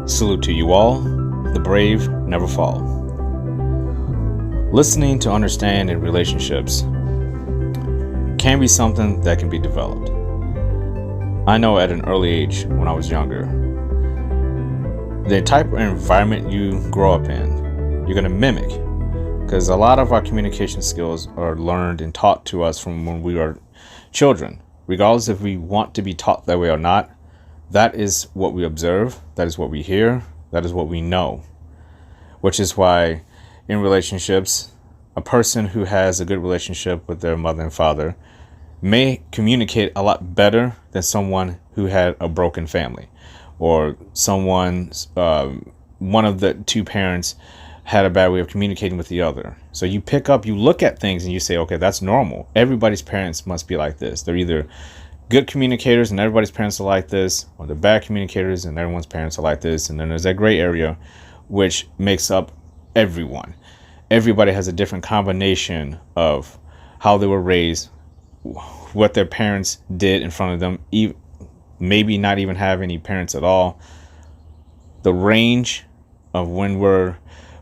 Salute to you all. The brave never fall. Listening to understand in relationships can be something that can be developed. I know at an early age when I was younger, the type of environment you grow up in, you're going to mimic, because a lot of our communication skills are learned and taught to us from when we are children. Regardless if we want to be taught that way or not, that is what we observe, that is what we hear, that is what we know. Which is why in relationships, a person who has a good relationship with their mother and father may communicate a lot better than someone who had a broken family, or someone's one of the two parents had a bad way of communicating with the other. So you look at things and you say, okay, that's normal. Everybody's parents must be like this. They're either good communicators and everybody's parents are like this, or they're bad communicators and everyone's parents are like this. And then there's that gray area which makes up everyone. Everybody has a different combination of how they were raised, what their parents did in front of them, maybe not even have any parents at all. The range of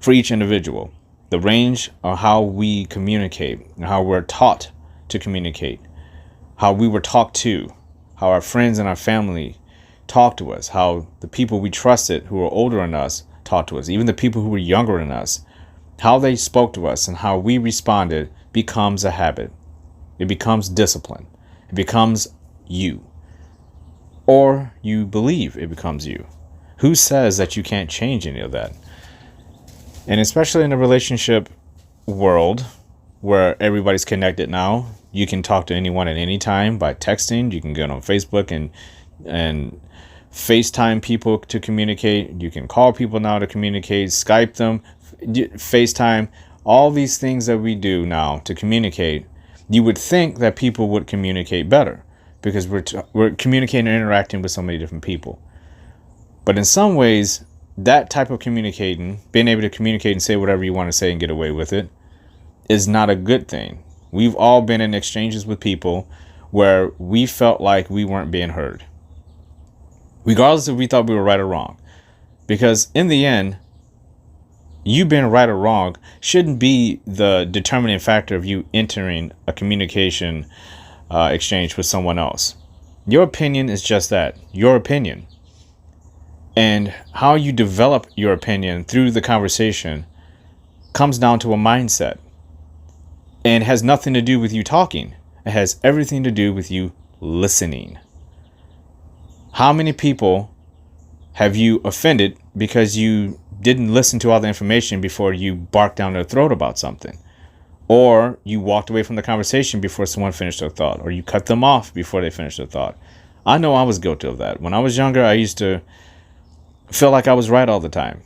for each individual, the range of how we communicate, how we're taught to communicate, how we were talked to, how our friends and our family talk to us, how the people we trusted who were older than us talked to us, even the people who were younger than us, how they spoke to us and how we responded becomes a habit. It becomes discipline. It becomes you. Or you believe it becomes you. Who says that you can't change any of that? And especially in the relationship world where everybody's connected now, you can talk to anyone at any time by texting. You can get on Facebook and FaceTime people to communicate. You can call people now to communicate, Skype them, FaceTime, all these things that we do now to communicate. You would think that people would communicate better because we're communicating and interacting with so many different people. But in some ways, that type of communicating, being able to communicate and say whatever you want to say and get away with it, is not a good thing. We've all been in exchanges with people where we felt like we weren't being heard, regardless if we thought we were right or wrong. Because in the end, you being right or wrong shouldn't be the determining factor of you entering a communication exchange with someone else. Your opinion is just that, your opinion. And how you develop your opinion through the conversation comes down to a mindset. And has nothing to do with you talking. It has everything to do with you listening. How many people have you offended because you didn't listen to all the information before you barked down their throat about something? Or you walked away from the conversation before someone finished their thought, or you cut them off before they finished their thought. I know I was guilty of that. When I was younger, I used to feel like I was right all the time.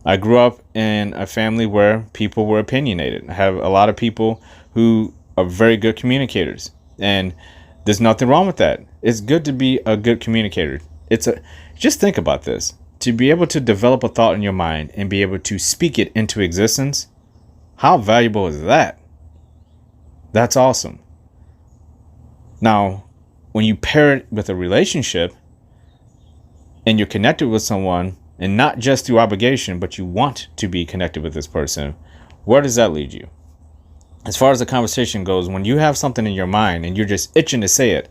I grew up in a family where people were opinionated. I have a lot of people who are very good communicators, and there's nothing wrong with that. It's good to be a good communicator. Just think about this. To be able to develop a thought in your mind and be able to speak it into existence, how valuable is that? That's awesome. Now, when you pair it with a relationship and you're connected with someone, and not just through obligation, but you want to be connected with this person, where does that lead you? As far as the conversation goes, when you have something in your mind and you're just itching to say it,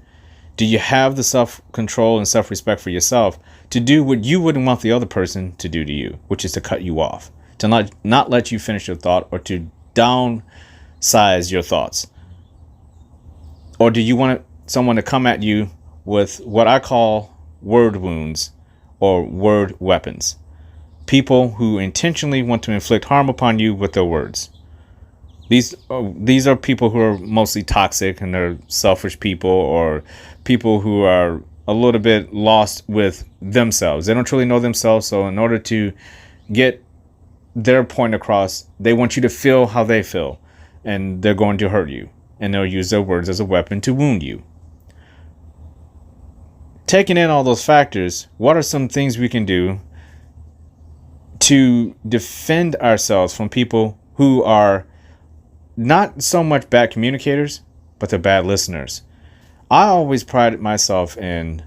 do you have the self-control and self-respect for yourself to do what you wouldn't want the other person to do to you, which is to cut you off, to not let you finish your thought, or to downsize your thoughts? Or do you want someone to come at you with what I call word wounds, or word weapons? People who intentionally want to inflict harm upon you with their words. These are people who are mostly toxic, and they're selfish people, or people who are a little bit lost with themselves. They don't truly know themselves, so in order to get their point across, they want you to feel how they feel, and they're going to hurt you, and they'll use their words as a weapon to wound you. Taking in all those factors, what are some things we can do to defend ourselves from people who are not so much bad communicators, but they're bad listeners? I always prided myself in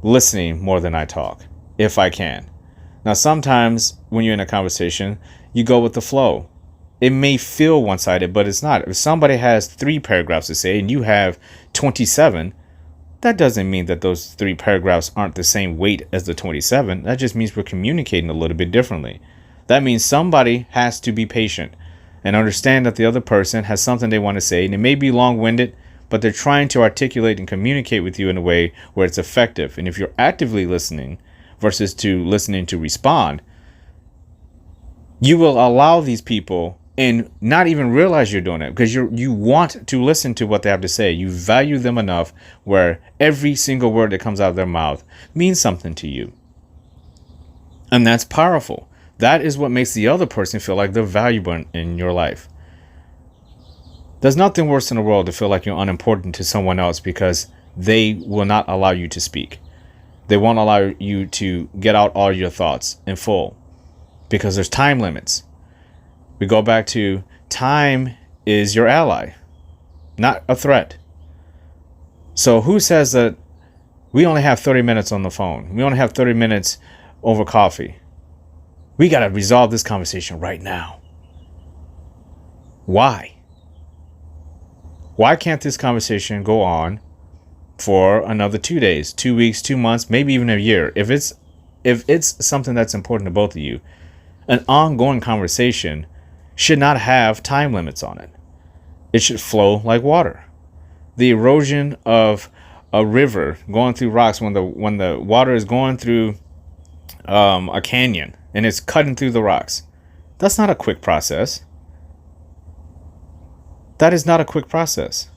listening more than I talk. if I can. Now, sometimes when you're in a conversation, you go with the flow. It may feel one-sided, but it's not. If somebody has 3 paragraphs to say and you have 27, that doesn't mean that those 3 paragraphs aren't the same weight as the 27. That just means we're communicating a little bit differently. That means somebody has to be patient and understand that the other person has something they want to say, and it may be long-winded, but they're trying to articulate and communicate with you in a way where it's effective. And if you're actively listening versus to listening to respond, you will allow these people and not even realize you're doing it, because you want to listen to what they have to say. You value them enough where every single word that comes out of their mouth means something to you. And that's powerful. That is what makes the other person feel like they're valuable in your life. There's nothing worse in the world to feel like you're unimportant to someone else because they will not allow you to speak. They won't allow you to get out all your thoughts in full because there's time limits. We go back to time is your ally, not a threat. So who says that we only have 30 minutes on the phone? We only have 30 minutes over coffee. We got to resolve this conversation right now. Why? Why can't this conversation go on for another 2 days, 2 weeks, 2 months, maybe even a year? If it's something that's important to both of you, an ongoing conversation should not have time limits on it. It should flow like water. The erosion of a river going through rocks, when the water is going through a canyon and it's cutting through the rocks, that's not a quick process. That is not a quick process.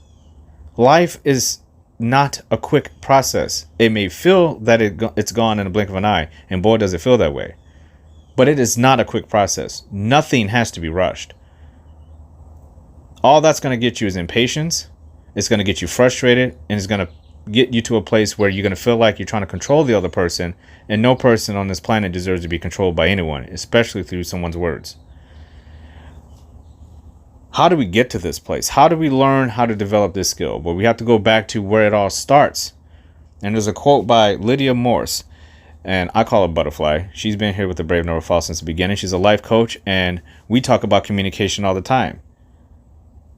Life is not a quick process. It may feel that it's gone in a blink of an eye, and boy, does it feel that way. But it is not a quick process. Nothing has to be rushed. All that's going to get you is impatience. It's going to get you frustrated, and it's going to get you to a place where you're going to feel like you're trying to control the other person, and no person on this planet deserves to be controlled by anyone, especially through someone's words. How do we get to this place? How do we learn how to develop this skill? Well, we have to go back to where it all starts. And there's a quote by Lydia Morse, and I call her Butterfly. She's been here with the Brave Never Fall since the beginning. She's a life coach, and we talk about communication all the time.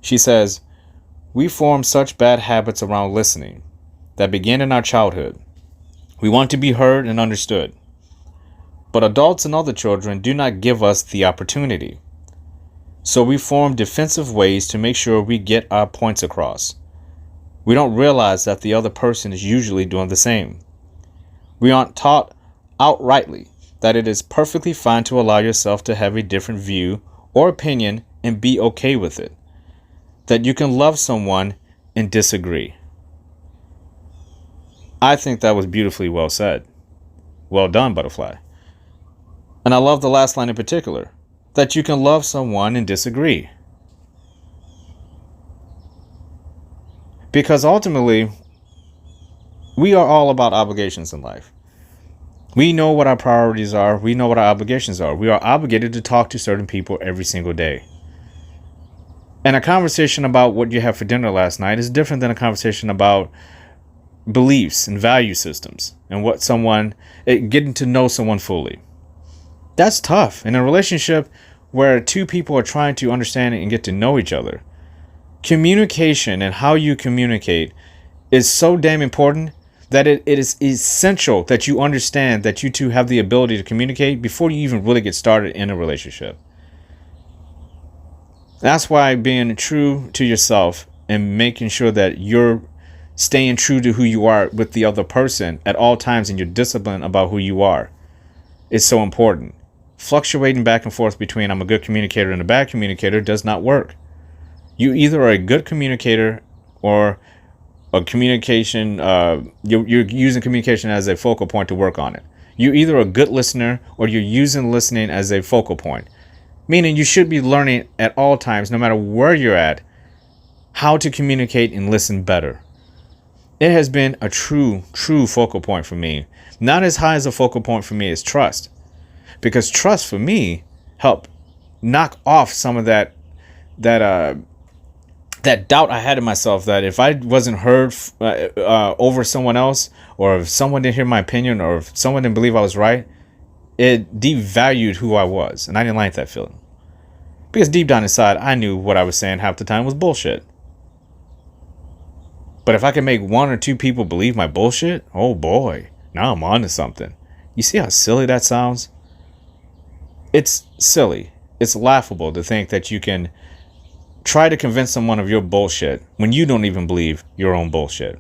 She says, "We form such bad habits around listening that begin in our childhood. We want to be heard and understood. But adults and other children do not give us the opportunity. So we form defensive ways to make sure we get our points across. We don't realize that the other person is usually doing the same. We aren't taught outrightly that it is perfectly fine to allow yourself to have a different view or opinion and be okay with it. That you can love someone and disagree." I think that was beautifully well said. Well done, Butterfly. And I love the last line in particular, that you can love someone and disagree. Because ultimately, we are all about obligations in life. We know what our priorities are. We know what our obligations are. We are obligated to talk to certain people every single day. And a conversation about what you had for dinner last night is different than a conversation about beliefs and value systems and getting to know someone fully. That's tough. In a relationship where two people are trying to understand and get to know each other, communication and how you communicate is so damn important that it is essential that you understand that you two have the ability to communicate before you even really get started in a relationship. That's why being true to yourself and making sure that you're staying true to who you are with the other person at all times and your discipline about who you are is so important. Fluctuating back and forth between I'm a good communicator and a bad communicator does not work. You either are a good communicator or a communication, you're using communication as a focal point to work on it. You're either a good listener or you're using listening as a focal point. Meaning you should be learning at all times, no matter where you're at, how to communicate and listen better. It has been a true focal point for me. Not as high as a focal point for me as trust. Because trust for me helped knock off some of that that doubt I had in myself, that if I wasn't heard over someone else, or if someone didn't hear my opinion, or if someone didn't believe I was right, it devalued who I was. And I didn't like that feeling. Because deep down inside, I knew what I was saying half the time was bullshit. But if I could make one or two people believe my bullshit, oh boy, now I'm on to something. You see how silly that sounds? It's silly. It's laughable to think that you can try to convince someone of your bullshit when you don't even believe your own bullshit.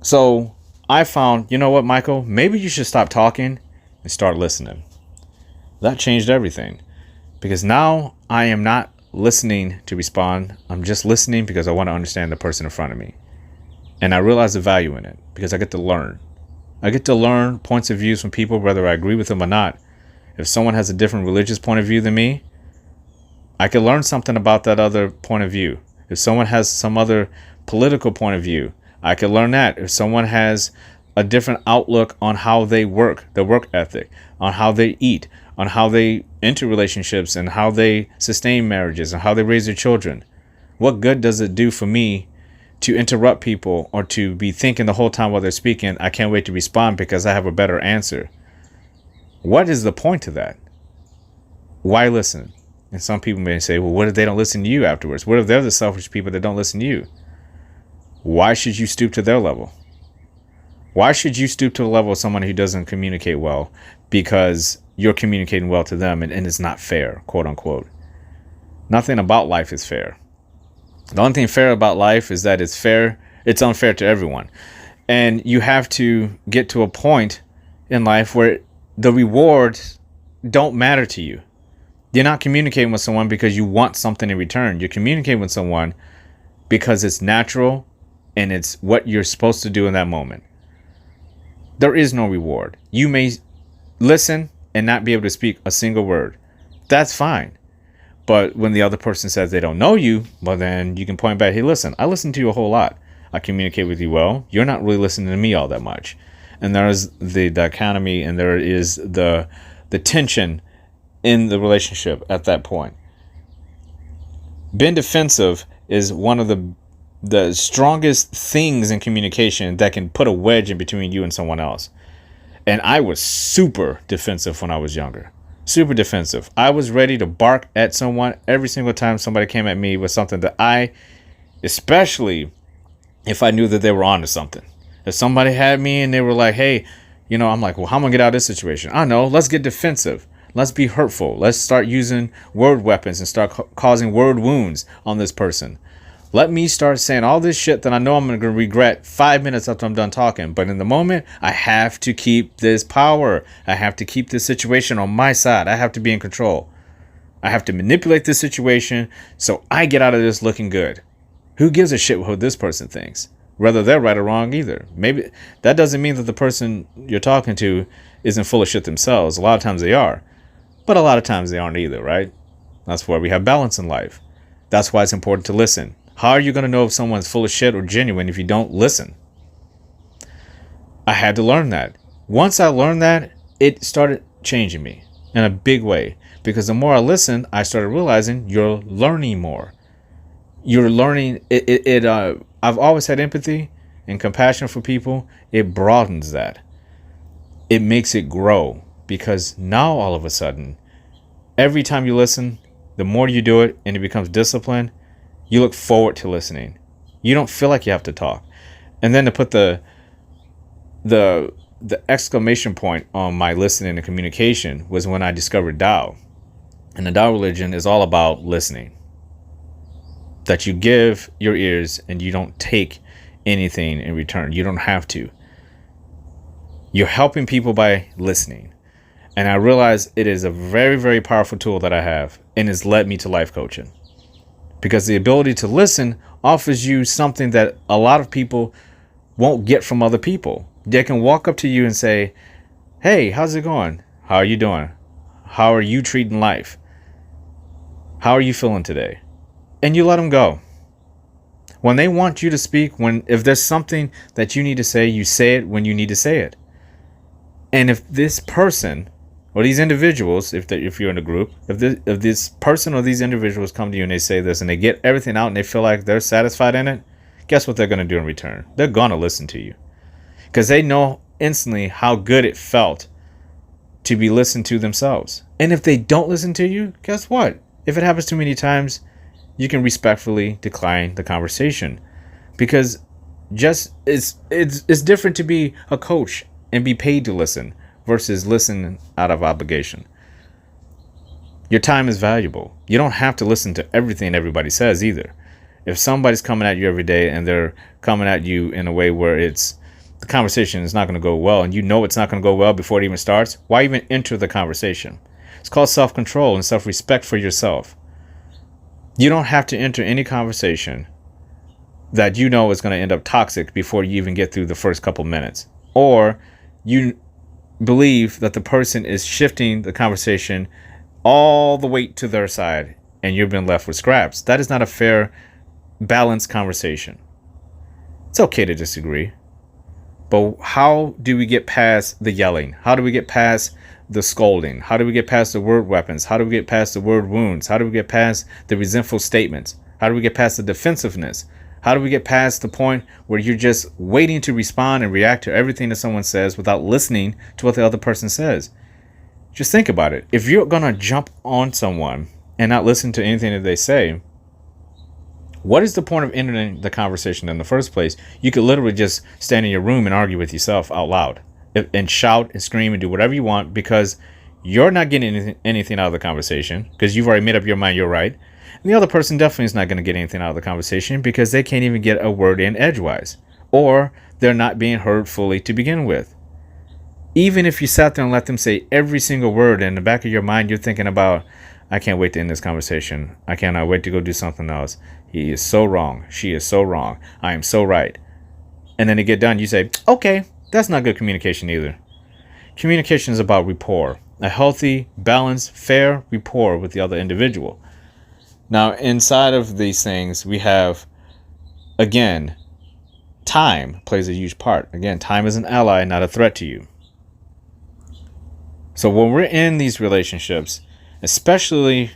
So I found, you know what, Michael? Maybe you should stop talking and start listening. That changed everything. Because now I am not listening to respond. I'm just listening because I want to understand the person in front of me. And I realize the value in it because I get to learn. I get to learn points of views from people, whether I agree with them or not. If someone has a different religious point of view than me, I can learn something about that other point of view. If someone has some other political point of view, I can learn that. If someone has a different outlook on how they work, their work ethic, on how they eat, on how they enter relationships and how they sustain marriages and how they raise their children, what good does it do for me to interrupt people or to be thinking the whole time while they're speaking, I can't wait to respond because I have a better answer? What is the point to that? Why listen? And some people may say, well, what if they don't listen to you afterwards? What if they're the selfish people that don't listen to you? Why should you stoop to their level? Why should you stoop to the level of someone who doesn't communicate well because you're communicating well to them and it's not fair, quote unquote? Nothing about life is fair. The only thing fair about life is that it's fair. It's unfair to everyone. And you have to get to a point in life where the rewards don't matter to you. You're not communicating with someone because you want something in return. You're communicating with someone because it's natural and it's what you're supposed to do in that moment. There is no reward. You may listen and not be able to speak a single word. That's fine. But when the other person says they don't know you, well, then you can point back, hey, listen, I listen to you a whole lot. I communicate with you well. You're not really listening to me all that much. And there is the dichotomy and there is the tension in the relationship at that point. Being defensive is one of the strongest things in communication that can put a wedge in between you and someone else. And I was super defensive when I was younger. Super defensive. I was ready to bark at someone every single time somebody came at me with something that especially if I knew that they were onto something. If somebody had me and they were like, hey, I'm like, well, how am I going to get out of this situation? I know, let's get defensive. Let's be hurtful. Let's start using word weapons and start causing word wounds on this person. Let me start saying all this shit that I know I'm going to regret 5 minutes after I'm done talking. But in the moment, I have to keep this power. I have to keep this situation on my side. I have to be in control. I have to manipulate this situation so I get out of this looking good. Who gives a shit what this person thinks? Whether they're right or wrong either. Maybe that doesn't mean that the person you're talking to isn't full of shit themselves. A lot of times they are. But a lot of times they aren't either, right? That's why we have balance in life. That's why it's important to listen. How are you going to know if someone's full of shit or genuine if you don't listen? I had to learn that. Once I learned that, it started changing me in a big way. Because the more I listened, I started realizing you're learning more. You're learning. I've always had empathy and compassion for people. It broadens that. It makes it grow. Because now all of a sudden, every time you listen, the more you do it and it becomes discipline, you look forward to listening. You don't feel like you have to talk. And then to put the exclamation point on my listening and communication was when I discovered Tao. And the Tao religion is all about listening. That you give your ears and you don't take anything in return. You don't have to. You're helping people by listening. And I realize it is a very, very powerful tool that I have, and it's led me to life coaching. Because the ability to listen offers you something that a lot of people won't get from other people. They can walk up to you and say, hey, how's it going? How are you doing? How are you treating life? How are you feeling today? And you let them go. When they want you to speak, if there's something that you need to say, you say it when you need to say it. And if this person or these individuals, if you're in a group, if this person or these individuals come to you and they say this and they get everything out and they feel like they're satisfied in it, guess what they're going to do in return? They're going to listen to you, because they know instantly how good it felt to be listened to themselves. And if they don't listen to you, guess what? If it happens too many times, you can respectfully decline the conversation, because just it's different to be a coach and be paid to listen versus listen out of obligation. Your time is valuable. You don't have to listen to everything everybody says either. If somebody's coming at you every day and they're coming at you in a way where the conversation is not going to go well, and you know it's not going to go well before it even starts, why even enter the conversation? It's called self-control and self-respect for yourself. You don't have to enter any conversation that you know is going to end up toxic before you even get through the first couple minutes, or you believe that the person is shifting the conversation all the way to their side and you've been left with scraps. That is not a fair, balanced conversation. It's okay to disagree, but how do we get past the yelling? How do we get past the scolding? How do we get past the word weapons? How do we get past the word wounds? How do we get past the resentful statements? How do we get past the defensiveness? How do we get past the point where you're just waiting to respond and react to everything that someone says without listening to what the other person says? Just think about it. If you're going to jump on someone and not listen to anything that they say, what is the point of entering the conversation in the first place? You could literally just stand in your room and argue with yourself out loud and shout and scream and do whatever you want, because you're not getting anything out of the conversation, because you've already made up your mind you're right. And the other person definitely is not going to get anything out of the conversation, because they can't even get a word in edgewise, or they're not being heard fully to begin with. Even if you sat there and let them say every single word, in the back of your mind you're thinking about, I can't wait to end this conversation. I cannot wait to go do something else. He is so wrong. She is so wrong. I am so right. And then to get done, you say, okay, that's not good communication either. Communication is about rapport. A healthy, balanced, fair rapport with the other individual. Now, inside of these things, we have, again, time plays a huge part. Again, time is an ally, not a threat to you. So when we're in these relationships, especially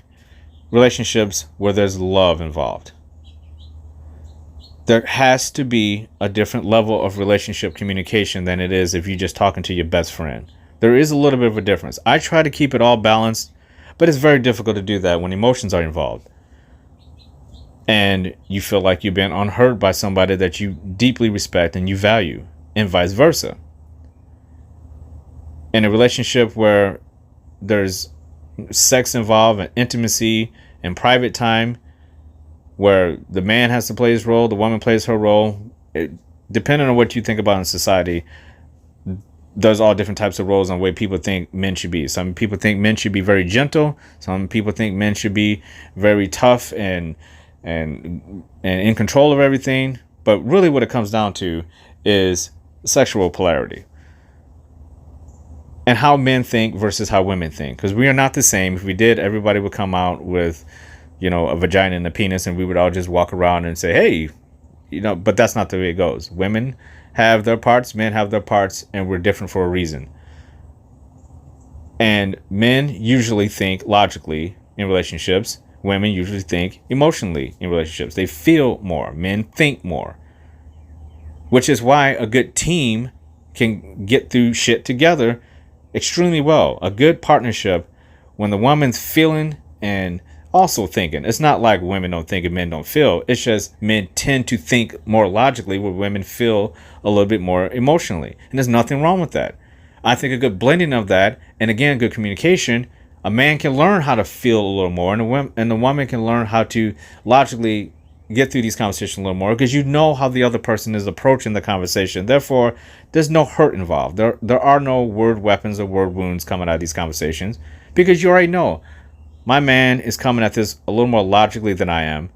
relationships where there's love involved, there has to be a different level of relationship communication than it is if you're just talking to your best friend. There is a little bit of a difference. I try to keep it all balanced, but it's very difficult to do that when emotions are involved and you feel like you've been unheard by somebody that you deeply respect and you value, and vice versa. In a relationship where there's sex involved and intimacy and private time, where the man has to play his role, the woman plays her role, depending on what you think about in society, there's all different types of roles and the way people think men should be. Some people think men should be very gentle. Some people think men should be very tough and in control of everything. But really what it comes down to is sexual polarity and how men think versus how women think. Because we are not the same. If we did, everybody would come out with, a vagina and a penis, and we would all just walk around and say, hey, but that's not the way it goes. Women have their parts, men have their parts, and we're different for a reason. And men usually think logically in relationships. Women usually think emotionally in relationships. They feel more. Men think more. Which is why a good team can get through shit together extremely well. A good partnership, when the woman's feeling and also thinking. It's not like women don't think and men don't feel. It's just men tend to think more logically, where women feel a little bit more emotionally. And there's nothing wrong with that. I think a good blending of that, and again, good communication, a man can learn how to feel a little more, and the woman can learn how to logically get through these conversations a little more, because you know how the other person is approaching the conversation. Therefore, there's no hurt involved. There are no word weapons or word wounds coming out of these conversations, because you already know my man is coming at this a little more logically than I am.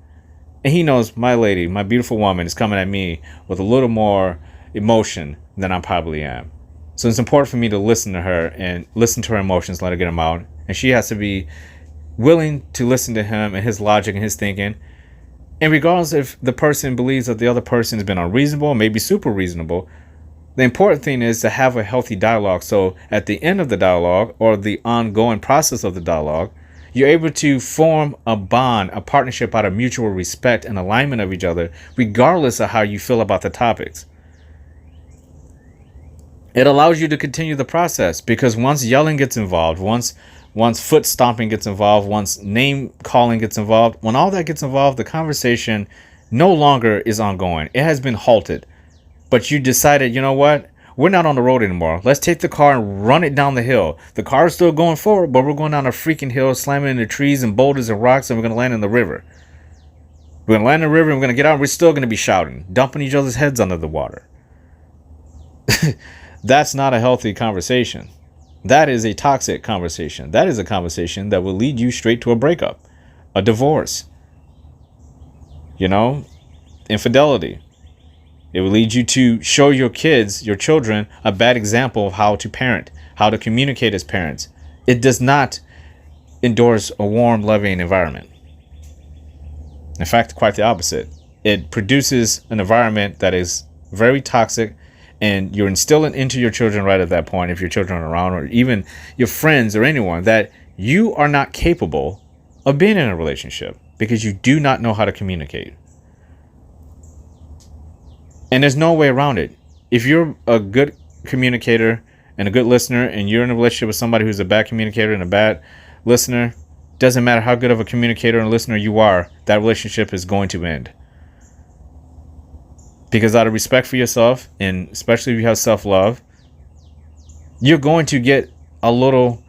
And he knows my lady, my beautiful woman, is coming at me with a little more emotion than I probably am. So it's important for me to listen to her and listen to her emotions, let her get them out. And she has to be willing to listen to him and his logic and his thinking. And regardless if the person believes that the other person has been unreasonable, maybe super reasonable, The important thing is to have a healthy dialogue. So at the end of the dialogue or the ongoing process of the dialogue, you're able to form a bond, a partnership out of mutual respect and alignment of each other, regardless of how you feel about the topics. It allows you to continue the process, because once yelling gets involved, once foot stomping gets involved, once name calling gets involved, when all that gets involved, the conversation no longer is ongoing. It has been halted. But you decided, you know what? We're not on the road anymore. Let's take the car and run it down the hill. The car is still going forward, but we're going down a freaking hill, slamming into trees and boulders and rocks, and we're going to land in the river. We're going to land in the river, and we're going to get out, and we're still going to be shouting, dumping each other's heads under the water. That's not a healthy conversation. That is a toxic conversation. That is a conversation that will lead you straight to a breakup, a divorce, infidelity. It will lead you to show your kids, your children, a bad example of how to parent, how to communicate as parents. It does not endorse a warm, loving environment. In fact, quite the opposite. It produces an environment that is very toxic, and you're instilling into your children right at that point, if your children are around, or even your friends or anyone, that you are not capable of being in a relationship because you do not know how to communicate. And there's no way around it. If you're a good communicator and a good listener, and you're in a relationship with somebody who's a bad communicator and a bad listener, doesn't matter how good of a communicator and listener you are, that relationship is going to end. Because out of respect for yourself, and especially if you have self-love, you're going to get a little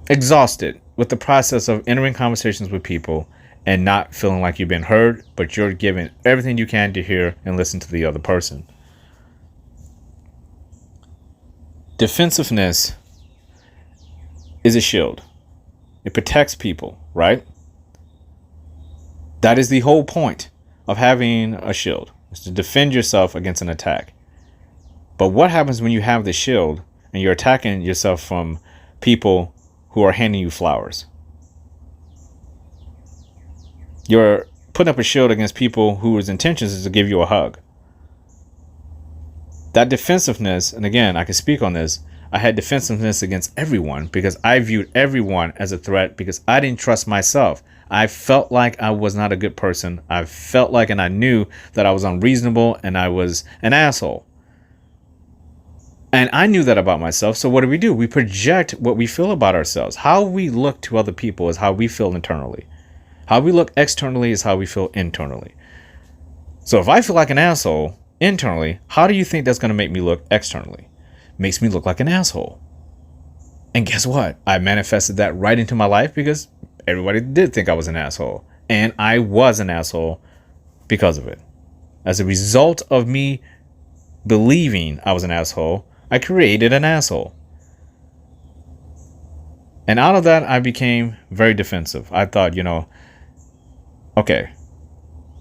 exhausted with the process of entering conversations with people and not feeling like you've been heard, but you're giving everything you can to hear and listen to the other person. Defensiveness is a shield. It protects people, right? That is the whole point of having a shield, is to defend yourself against an attack. But what happens when you have the shield and you're attacking yourself from people who are handing you flowers? You're putting up a shield against people whose intentions is to give you a hug. That defensiveness, and again, I can speak on this, I had defensiveness against everyone because I viewed everyone as a threat because I didn't trust myself. I felt like I was not a good person. I felt like, and I knew that I was unreasonable and I was an asshole. And I knew that about myself. So what do? We project what we feel about ourselves. How we look to other people is how we feel internally. How we look externally is how we feel internally. So if I feel like an asshole internally, how do you think that's going to make me look externally? Makes me look like an asshole. And guess what? I manifested that right into my life because everybody did think I was an asshole. And I was an asshole because of it. As a result of me believing I was an asshole, I created an asshole. And out of that, I became very defensive. I thought, okay,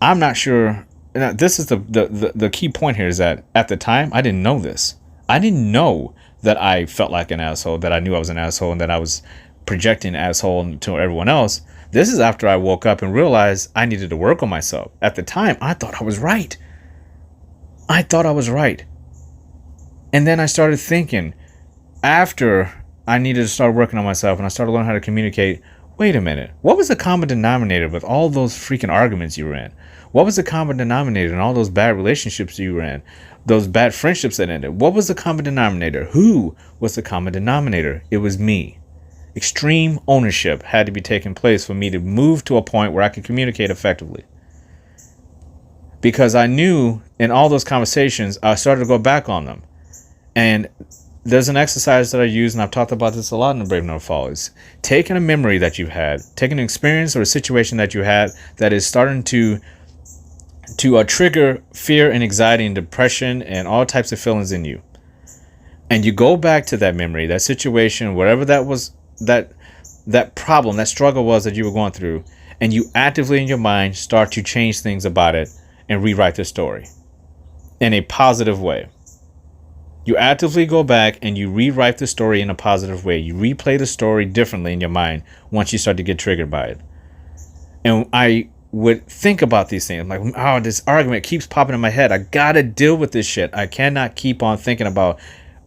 I'm not sure. This is the key point here, is that at the time, I didn't know this. I didn't know that I felt like an asshole, that I knew I was an asshole, and that I was projecting asshole to everyone else. This is after I woke up and realized I needed to work on myself. At the time, I thought I was right. And then I started thinking, after I needed to start working on myself and I started learning how to communicate, wait a minute, what was the common denominator with all those freaking arguments you were in? What was the common denominator in all those bad relationships you were in? Those bad friendships that ended? What was the common denominator? Who was the common denominator? It was me. Extreme ownership had to be taking place for me to move to a point where I could communicate effectively. Because I knew in all those conversations, I started to go back on them. And there's an exercise that I use, and I've talked about this a lot in the Brave Never Fall, is taking a memory that you've had, taking an experience or a situation that you had that is starting to trigger fear and anxiety and depression and all types of feelings in you. And you go back to that memory, that situation, whatever that was, that problem, that struggle was that you were going through, and you actively in your mind start to change things about it and rewrite the story in a positive way. You actively go back and you rewrite the story in a positive way. You replay the story differently in your mind once you start to get triggered by it. And I would think about these things. I'm like, oh, this argument keeps popping in my head. I gotta deal with this shit. I cannot keep on thinking about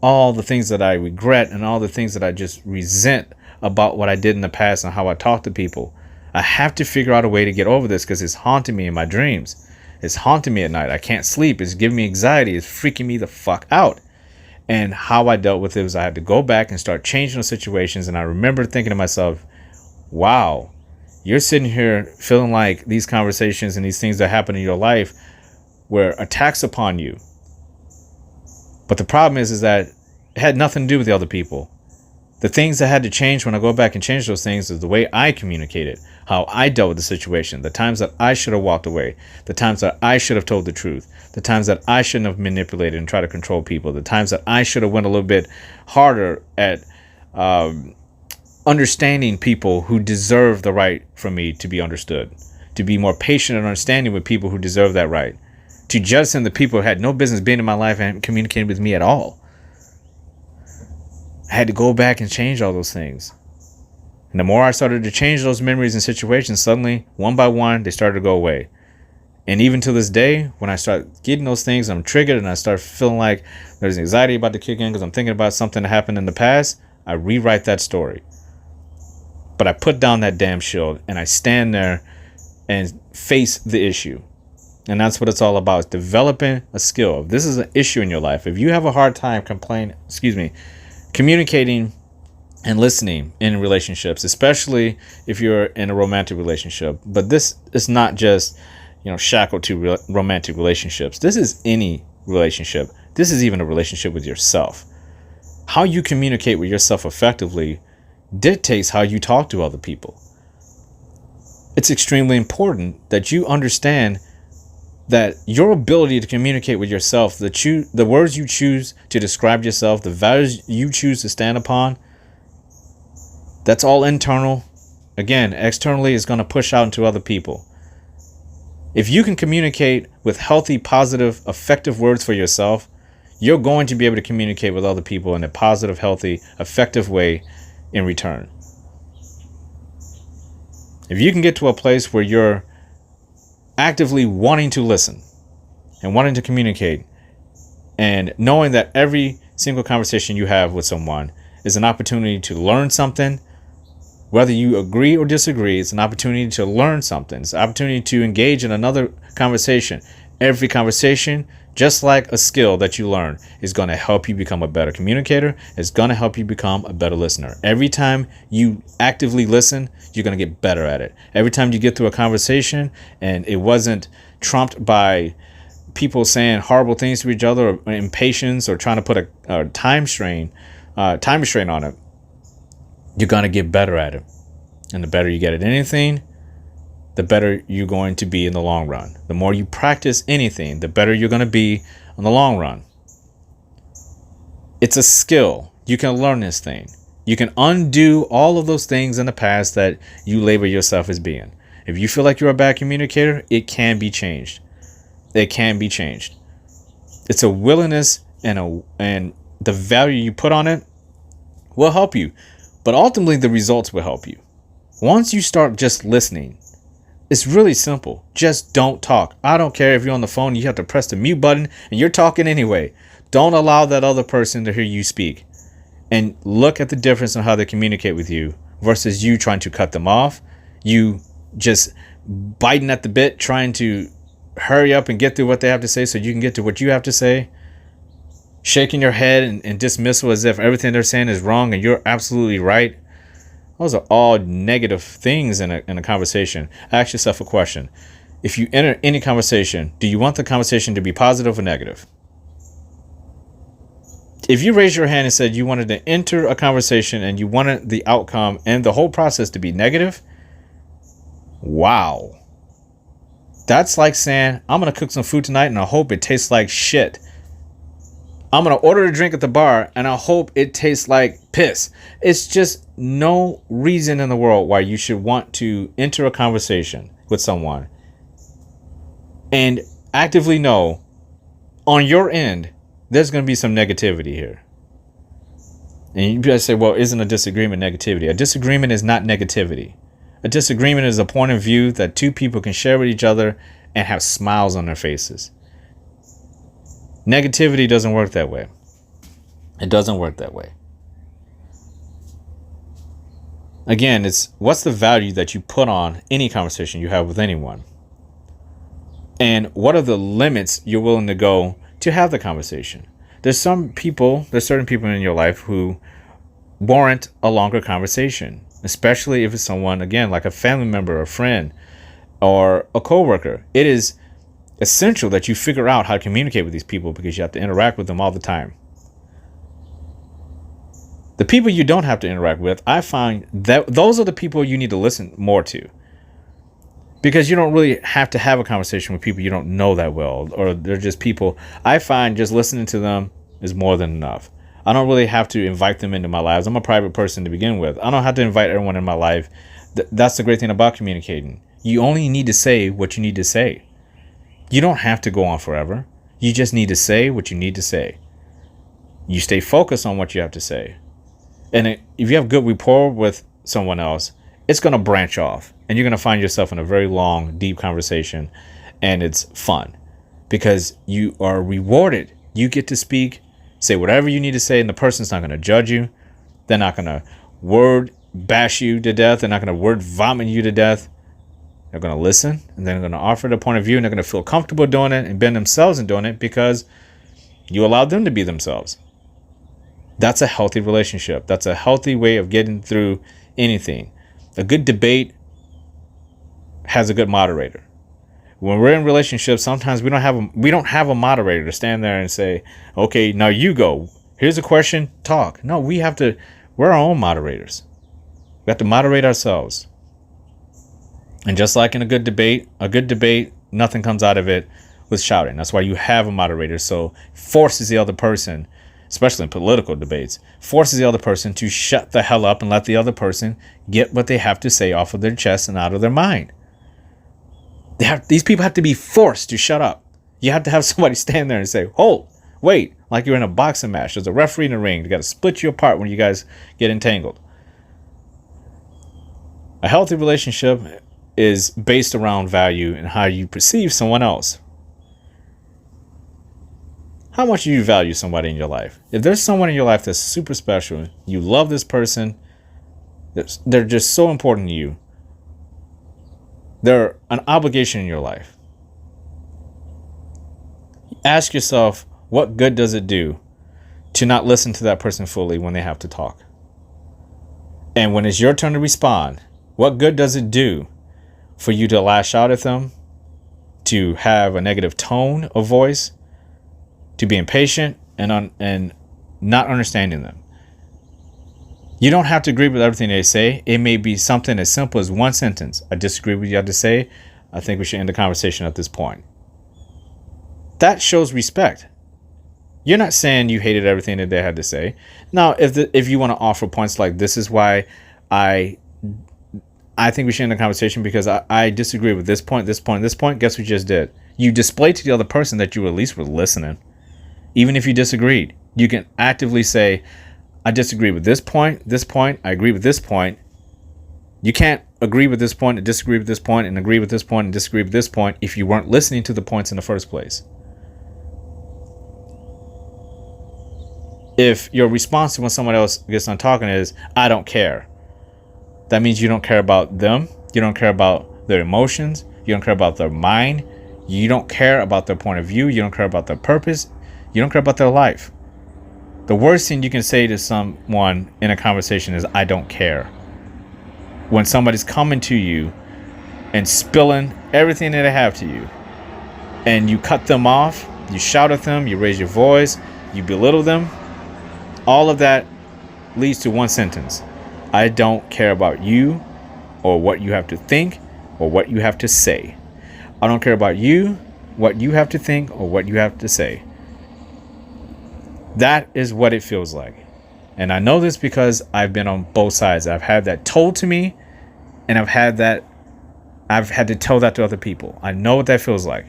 all the things that I regret and all the things that I just resent about what I did in the past and how I talk to people. I have to figure out a way to get over this because it's haunting me in my dreams. It's haunting me at night. I can't sleep. It's giving me anxiety. It's freaking me the fuck out. And how I dealt with it was I had to go back and start changing those situations. And I remember thinking to myself, wow, you're sitting here feeling like these conversations and these things that happen in your life were attacks upon you. But the problem is that it had nothing to do with the other people. The things that had to change when I go back and change those things is the way I communicated, how I dealt with the situation, the times that I should have walked away, the times that I should have told the truth, the times that I shouldn't have manipulated and tried to control people, the times that I should have went a little bit harder at understanding people who deserve the right for me to be understood, to be more patient and understanding with people who deserve that right, to jettison the people who had no business being in my life and communicating with me at all. I had to go back and change all those things. And the more I started to change those memories and situations, suddenly, one by one, they started to go away. And even to this day, when I start getting those things, I'm triggered and I start feeling like there's anxiety about to kick in because I'm thinking about something that happened in the past, I rewrite that story. But I put down that damn shield and I stand there and face the issue. And that's what it's all about. It's developing a skill. If this is an issue in your life, if you have a hard time communicating and listening in relationships, especially if you're in a romantic relationship. But this is not just, shackled to romantic relationships. This is any relationship. This is even a relationship with yourself. How you communicate with yourself effectively dictates how you talk to other people. It's extremely important that you understand that your ability to communicate with yourself, the words you choose to describe yourself, the values you choose to stand upon, that's all internal. Again, externally is going to push out into other people. If you can communicate with healthy, positive, effective words for yourself, you're going to be able to communicate with other people in a positive, healthy, effective way in return. If you can get to a place where you're actively wanting to listen and wanting to communicate and knowing that every single conversation you have with someone is an opportunity to learn something, whether you agree or disagree, it's an opportunity to learn something. It's an opportunity to engage in another conversation. Every conversation, just like a skill that you learn, is going to help you become a better communicator. It's going to help you become a better listener. Every time you actively listen, you're going to get better at it. Every time you get through a conversation and it wasn't trumped by people saying horrible things to each other or impatience or trying to put a time restraint on it, you're going to get better at it. And the better you get at anything, the better you're going to be in the long run. The more you practice anything, the better you're going to be in the long run. It's a skill. You can learn this thing. You can undo all of those things in the past that you label yourself as being. If you feel like you're a bad communicator, it can be changed. It can be changed. It's a willingness and the value you put on it will help you. But ultimately, the results will help you. Once you start just listening, it's really simple. Just don't talk. I don't care if you're on the phone, you have to press the mute button and you're talking anyway. Don't allow that other person to hear you speak. And look at the difference in how they communicate with you versus you trying to cut them off. You just biting at the bit, trying to hurry up and get through what they have to say so you can get to what you have to say. Shaking your head and dismissal as if everything they're saying is wrong and you're absolutely right. Those are all negative things in a conversation. Ask yourself a question. If you enter any conversation, do you want the conversation to be positive or negative? If you raised your hand and said you wanted to enter a conversation and you wanted the outcome and the whole process to be negative, wow. That's like saying, I'm going to cook some food tonight and I hope it tastes like shit. I'm going to order a drink at the bar and I hope it tastes like piss. It's just no reason in the world why you should want to enter a conversation with someone and actively know on your end there's going to be some negativity here. And you guys say, well, isn't a disagreement negativity? A disagreement is not negativity. A disagreement is a point of view that two people can share with each other and have smiles on their faces. Negativity doesn't work that way. It doesn't work that way. Again, it's what's the value that you put on any conversation you have with anyone? And what are the limits you're willing to go to have the conversation? There's certain people in your life who warrant a longer conversation, especially if it's someone, again, like a family member, a friend, or a coworker. It is essential that you figure out how to communicate with these people because you have to interact with them all the time. The people you don't have to interact with, I find that those are the people you need to listen more to. Because you don't really have to have a conversation with people you don't know that well, or they're just people. I find just listening to them is more than enough. I don't really have to invite them into my lives. I'm a private person to begin with. I don't have to invite everyone in my life. That's the great thing about communicating. You only need to say what you need to say. You don't have to go on forever. You just need to say what you need to say. You stay focused on what you have to say. And if you have good rapport with someone else, it's going to branch off. And you're going to find yourself in a very long, deep conversation. And it's fun because you are rewarded. You get to speak, say whatever you need to say, and the person's not going to judge you. They're not going to word bash you to death. They're not going to word vomit you to death. They're going to listen, and they're going to offer their point of view, and they're going to feel comfortable doing it and being themselves and doing it because you allowed them to be themselves. That's a healthy relationship. That's a healthy way of getting through anything. A good debate has a good moderator. When we're in relationships, sometimes we don't have a moderator to stand there and say, okay, now you go. Here's a question, talk. No, we're our own moderators. We have to moderate ourselves. And just like in a good debate, nothing comes out of it with shouting. That's why you have a moderator. So forces the other person, especially in political debates, forces the other person to shut the hell up and let the other person get what they have to say off of their chest and out of their mind. These people have to be forced to shut up. You have to have somebody stand there and say, hold, wait, like you're in a boxing match. There's a referee in the ring. They got to split you apart when you guys get entangled. A healthy relationship is based around value and how you perceive someone else. How much do you value somebody in your life? If there's someone in your life that's super special, you love this person, they're just so important to you, they're an obligation in your life. Ask yourself, what good does it do to not listen to that person fully when they have to talk? And when it's your turn to respond, what good does it do for you to lash out at them, to have a negative tone of voice, to be impatient and not understanding them? You don't have to agree with everything they say. It may be something as simple as one sentence. I disagree with what you have to say. I think we should end the conversation at this point. That shows respect. You're not saying you hated everything that they had to say. Now, if you want to offer points like, this is why I think we should end the conversation because I disagree with this point, this point, this point. Guess what you just did? You displayed to the other person that you at least were listening. Even if you disagreed, you can actively say, I disagree with this point, I agree with this point. You can't agree with this point and disagree with this point and agree with this point and disagree with this point if you weren't listening to the points in the first place. If your response to when someone else gets done talking is, I don't care, that means you don't care about them. You don't care about their emotions. You don't care about their mind. You don't care about their point of view. You don't care about their purpose. You don't care about their life. The worst thing you can say to someone in a conversation is, I don't care. When somebody's coming to you and spilling everything that they have to you, and you cut them off, you shout at them, you raise your voice, you belittle them, all of that leads to one sentence. I don't care about you or what you have to think or what you have to say. I don't care about you, what you have to think or what you have to say. That is what it feels like. And I know this because I've been on both sides. I've had that told to me, and I've had to tell that to other people. I know what that feels like.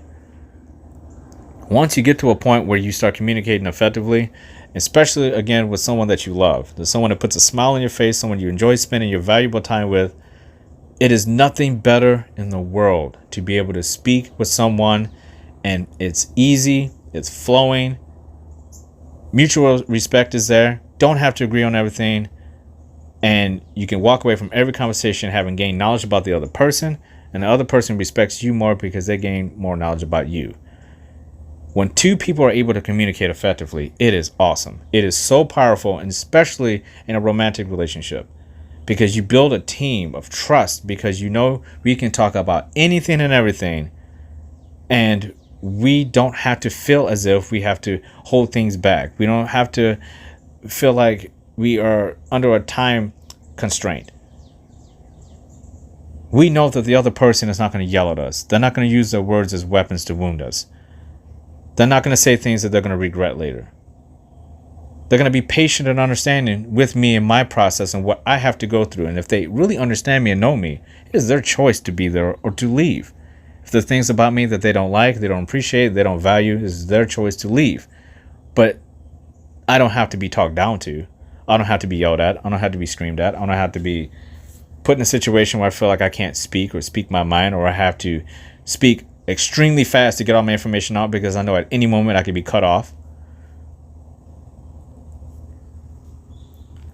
Once you get to a point where you start communicating effectively, especially again with someone that you love, there's someone that puts a smile on your face, someone you enjoy spending your valuable time with, It is nothing better in the world to be able to speak with someone and it's easy, it's flowing, mutual respect is there, don't have to agree on everything, and you can walk away from every conversation having gained knowledge about the other person, and the other person respects you more because they gain more knowledge about you. When two people are able to communicate effectively, it is awesome. It is so powerful, and especially in a romantic relationship, because you build a team of trust, because you know we can talk about anything and everything, and we don't have to feel as if we have to hold things back. We don't have to feel like we are under a time constraint. We know that the other person is not going to yell at us. They're not going to use their words as weapons to wound us. They're not going to say things that they're going to regret later. They're going to be patient and understanding with me in my process and what I have to go through. And if they really understand me and know me, it is their choice to be there or to leave. If there are things about me that they don't like, they don't appreciate, they don't value, it is their choice to leave. But I don't have to be talked down to. I don't have to be yelled at. I don't have to be screamed at. I don't have to be put in a situation where I feel like I can't speak or speak my mind, or I have to speak extremely fast to get all my information out because I know at any moment I could be cut off.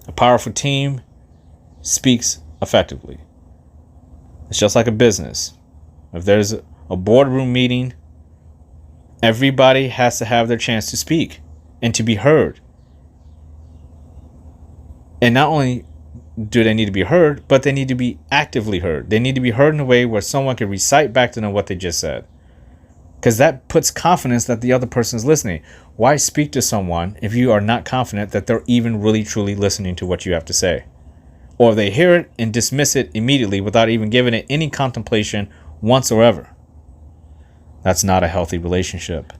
A powerful team speaks effectively. It's just like a business. If there's a boardroom meeting, everybody has to have their chance to speak and to be heard. And not only do they need to be heard, but they need to be actively heard. They need to be heard in a way where someone can recite back to them what they just said. Because that puts confidence that the other person is listening. Why speak to someone if you are not confident that they're even really truly listening to what you have to say? Or they hear it and dismiss it immediately without even giving it any contemplation whatsoever. That's not a healthy relationship.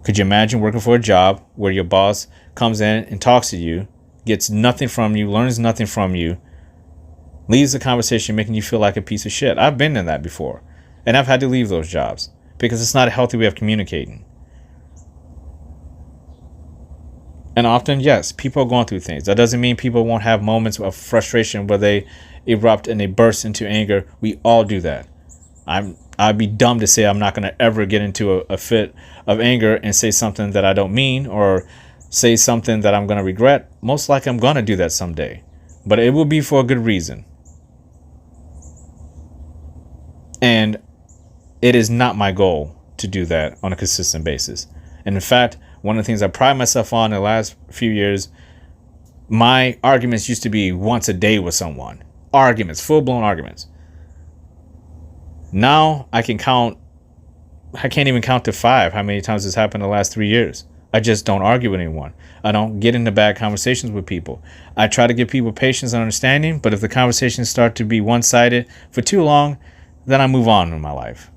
Could you imagine working for a job where your boss comes in and talks to you, gets nothing from you, learns nothing from you, leaves the conversation making you feel like a piece of shit? I've been in that before, and I've had to leave those jobs because it's not a healthy way of communicating. And often, yes, people are going through things. That doesn't mean people won't have moments of frustration where they erupt and they burst into anger. We all do that. I'd be dumb to say I'm not going to ever get into a fit of anger and say something that I don't mean, or say something that I'm going to regret. Most likely I'm going to do that someday, but it will be for a good reason. And it is not my goal to do that on a consistent basis. And in fact, one of the things I pride myself on in the last few years, my arguments used to be once a day with someone. Arguments, full-blown arguments. Now I can't even count to 5 how many times this happened in the last 3 years. I just don't argue with anyone. I don't get into bad conversations with people. I try to give people patience and understanding, but if the conversations start to be one-sided for too long, then I move on in my life.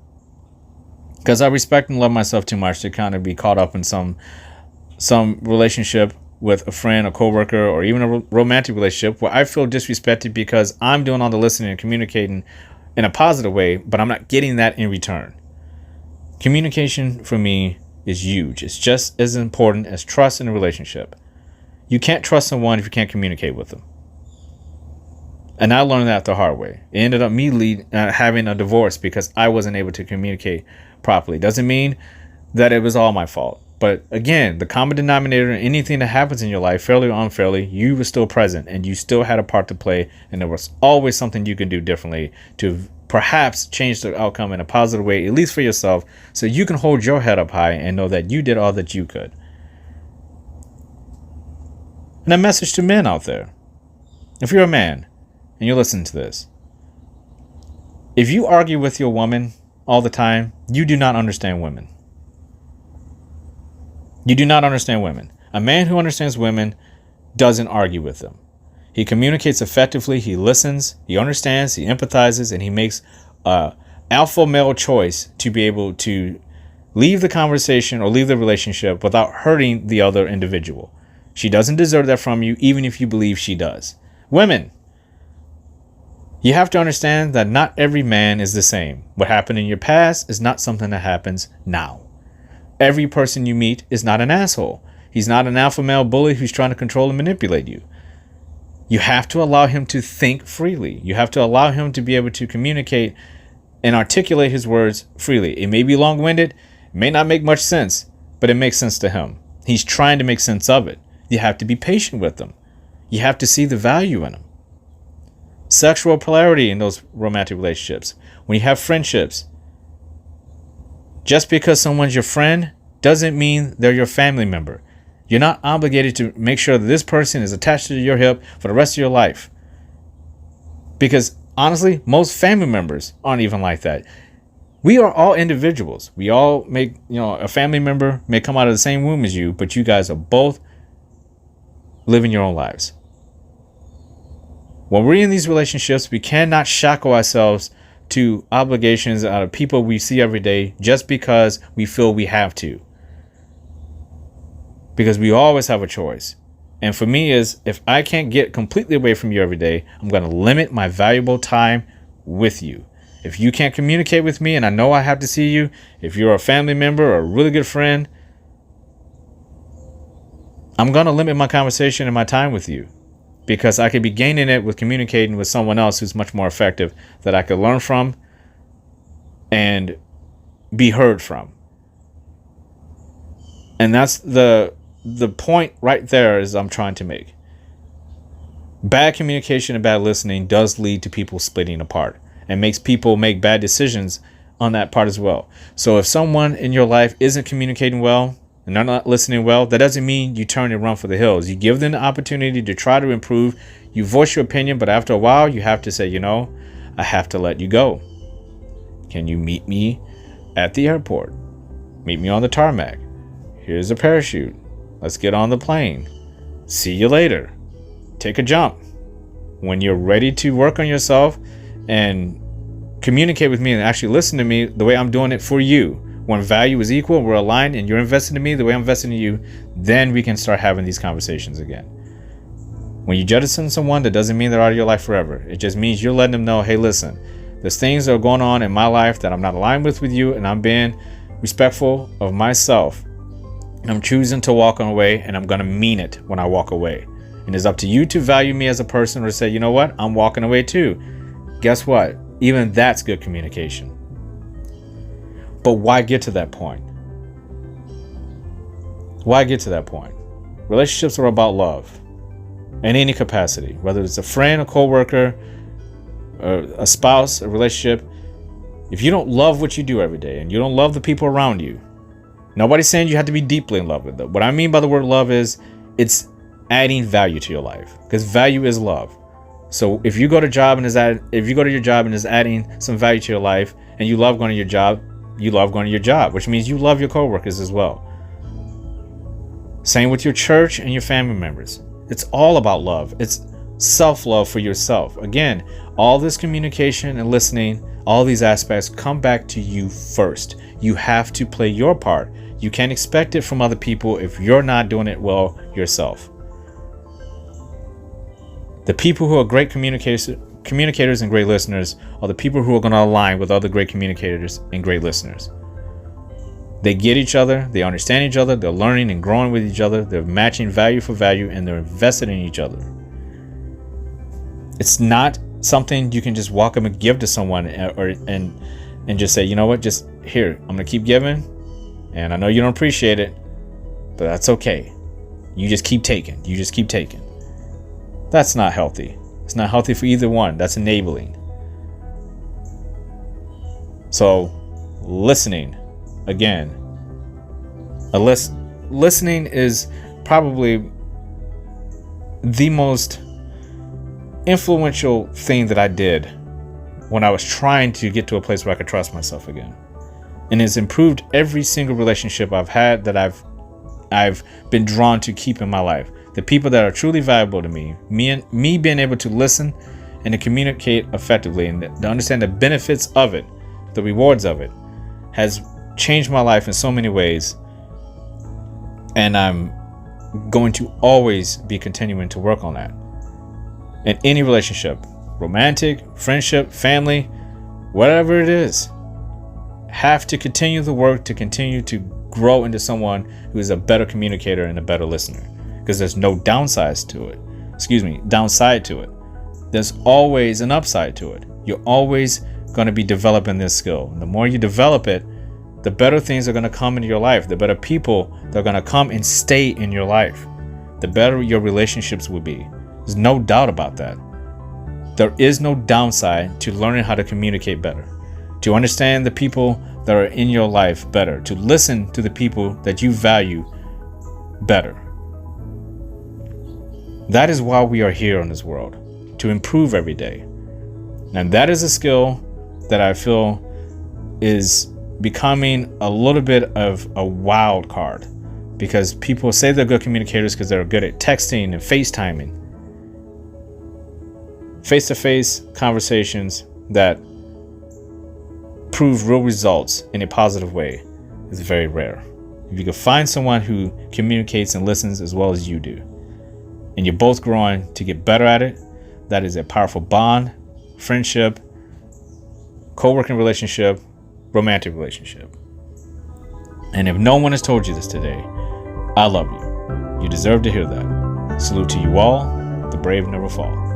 Because I respect and love myself too much to kind of be caught up in some relationship with a friend, a coworker, or even a romantic relationship where I feel disrespected because I'm doing all the listening and communicating in a positive way, but I'm not getting that in return. Communication for me is huge. It's just as important as trust in a relationship. You can't trust someone if you can't communicate with them. And I learned that the hard way. It ended up me having a divorce because I wasn't able to communicate properly. Doesn't mean that it was all my fault. But again, the common denominator in anything that happens in your life, fairly or unfairly, you were still present and you still had a part to play. And there was always something you can do differently to perhaps change the outcome in a positive way, at least for yourself, so you can hold your head up high and know that you did all that you could. And a message to men out there. If you're a man and you're listening to this, if you argue with your woman all the time, you do not understand women. You do not understand women. A man who understands women doesn't argue with them. He communicates effectively, he listens, he understands, he empathizes, and he makes an alpha male choice to be able to leave the conversation or leave the relationship without hurting the other individual. She doesn't deserve that from you, even if you believe she does. Women, you have to understand that not every man is the same. What happened in your past is not something that happens now. Every person you meet is not an asshole. He's not an alpha male bully who's trying to control and manipulate you. You have to allow him to think freely. You have to allow him to be able to communicate and articulate his words freely. It may be long-winded, it may not make much sense, but it makes sense to him. He's trying to make sense of it. You have to be patient with him. You have to see the value in him. Sexual polarity in those romantic relationships. When you have friendships, just because someone's your friend doesn't mean they're your family member. You're not obligated to make sure that this person is attached to your hip for the rest of your life. Because honestly, most family members aren't even like that. We are all individuals. We all make, a family member may come out of the same womb as you, but you guys are both living your own lives. When we're in these relationships, we cannot shackle ourselves to obligations out of people we see every day just because we feel we have to. Because we always have a choice. And for me is, if I can't get completely away from you every day, I'm going to limit my valuable time with you. If you can't communicate with me and I know I have to see you, if you're a family member or a really good friend, I'm going to limit my conversation and my time with you. Because I could be gaining it with communicating with someone else who's much more effective that I could learn from and be heard from. And that's the point right there is I'm trying to make. Bad communication and bad listening does lead to people splitting apart and makes people make bad decisions on that part as well. So if someone in your life isn't communicating well and they're not listening well, that doesn't mean you turn and run for the hills. You give them the opportunity to try to improve. You voice your opinion, but after a while, you have to say, I have to let you go. Can you meet me at the airport? Meet me on the tarmac. Here's a parachute. Let's get on the plane. See you later. Take a jump. When you're ready to work on yourself and communicate with me and actually listen to me the way I'm doing it for you, when value is equal, we're aligned, and you're investing in me the way I'm investing in you, then we can start having these conversations again. When you jettison someone, that doesn't mean they're out of your life forever. It just means you're letting them know, hey, listen, there's things that are going on in my life that I'm not aligned with you, and I'm being respectful of myself. And I'm choosing to walk away, and I'm going to mean it when I walk away. And it's up to you to value me as a person or say, you know what, I'm walking away too. Guess what? Even that's good communication. But why get to that point? Why get to that point? Relationships are about love in any capacity, whether it's a friend, a coworker, a spouse, a relationship. If you don't love what you do every day and you don't love the people around you, nobody's saying you have to be deeply in love with them. What I mean by the word love is it's adding value to your life, because value is love. So if you go to your job and is adding some value to your life, and you love going to your job, you love going to your job, which means you love your coworkers as well. Same with your church and your family members. It's all about love. It's self-love for yourself. Again, all this communication and listening, all these aspects come back to you first. You have to play your part. You can't expect it from other people if you're not doing it well yourself. The people who are great communicators and great listeners are the people who are going to align with other great communicators and great listeners. They get each other, they understand each other, they're learning and growing with each other, they're matching value for value, and they're invested in each other. It's not something you can just walk up and give to someone and just say, you know what, just here, I'm going to keep giving, and I know you don't appreciate it, but that's okay. You just keep taking. That's not healthy. It's not healthy for either one. That's enabling. So, listening, again, listening is probably the most influential thing that I did when I was trying to get to a place where I could trust myself again. And it's improved every single relationship I've had that I've been drawn to keep in my life. The people that are truly valuable to me being able to listen and to communicate effectively and to understand the benefits of it, the rewards of it, has changed my life in so many ways. And I'm going to always be continuing to work on that. In any relationship, romantic, friendship, family, whatever it is, have to continue the work to continue to grow into someone who is a better communicator and a better listener. Because there's no downsides to it. downside to it. There's always an upside to it. You're always going to be developing this skill. And the more you develop it, the better things are going to come into your life. The better people that are going to come and stay in your life. The better your relationships will be. There's no doubt about that. There is no downside to learning how to communicate better, to understand the people that are in your life better, to listen to the people that you value better. That is why we are here on this world, to improve every day. And that is a skill that I feel is becoming a little bit of a wild card, because people say they're good communicators because they're good at texting and FaceTiming. Face-to-face conversations that prove real results in a positive way is very rare. If you can find someone who communicates and listens as well as you do, and you're both growing to get better at it, that is a powerful bond, friendship, co-working relationship, romantic relationship. And if no one has told you this today, I love you. You deserve to hear that. Salute to you all. The brave never fall.